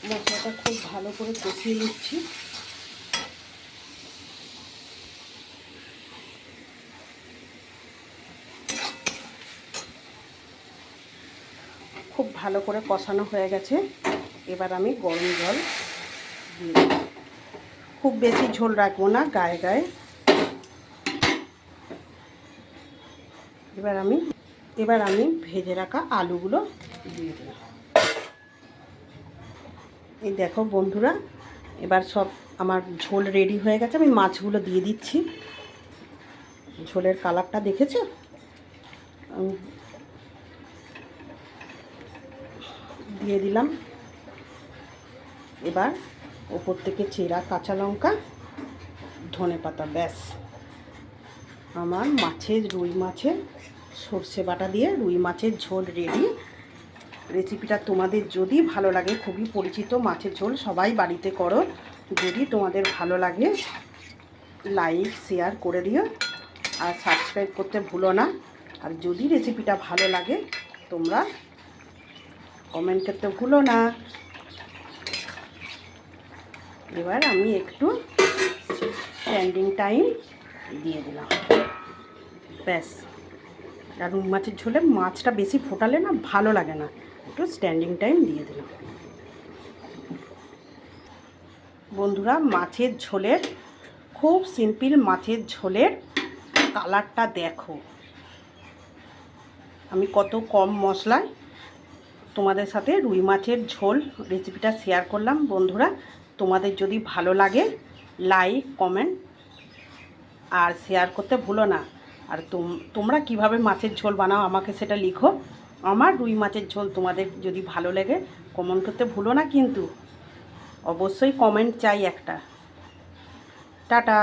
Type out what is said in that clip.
মশলাটা খুব ভালো করে কষিয়ে নিচ্ছি। খুব ভালো করে কষানো হয়ে গেছে। এবার আমি গরম জল দিয়ে দেব। খুব বেশি ঝোল রাখবো না, গায়ে গায়ে। এবার আমি ভেজে রাখা আলুগুলো দিয়ে দিলাম। এই দেখো বন্ধুরা, এবার সব আমার ঝোল রেডি হয়ে গেছে। আমি মাছগুলো দিয়ে দিচ্ছি। ঝোলের কালারটা দেখেছো? দিয়ে দিলাম। এবার ওপর থেকে চেরা কাঁচা লঙ্কা, ধনেপাতা, ব্যাস আমার রুই মাছের সর্ষে বাটা দিয়ে রুই মাছের ঝোল রেডি। রেসিপিটা তোমাদের যদি ভালো লাগে, খুবই পরিচিত মাছের ঝোল, সবাই বাড়িতে করো। যদি তোমাদের ভালো লাগে লাইক শেয়ার করে দিও আর সাবস্ক্রাইব করতে ভুলো না। আর যদি রেসিপিটা ভালো লাগে তোমরা কমেন্ট করতে ভুলো না। এবার আমি একটু স্ট্যান্ডিং টাইম দিয়ে দিলাম, ব্যাস। আর রুই মাছের ঝোলে মাছটা বেশি ফোটালে না ভালো লাগে না, একটু স্ট্যান্ডিং টাইম দিয়ে দিলাম। বন্ধুরা, মাছের ঝোলের খুব সিম্পল মাছের ঝোলের কালারটা দেখো। আমি কত কম মশলায় তোমাদের সাথে রুই মাছের ঝোল রেসিপিটা শেয়ার করলাম। বন্ধুরা, তোমাদের যদি ভালো লাগে লাইক কমেন্ট আর শেয়ার করতে ভুলো না। আর তোমরা কিভাবে মাছের ঝোল বানাও আমাকে সেটা লিখো। আমার রুই মাছের ঝোল তোমাদের যদি ভালো লাগে কমেন্ট করতে ভুলো না, কিন্তু অবশ্যই কমেন্ট চাই একটা। টাটা।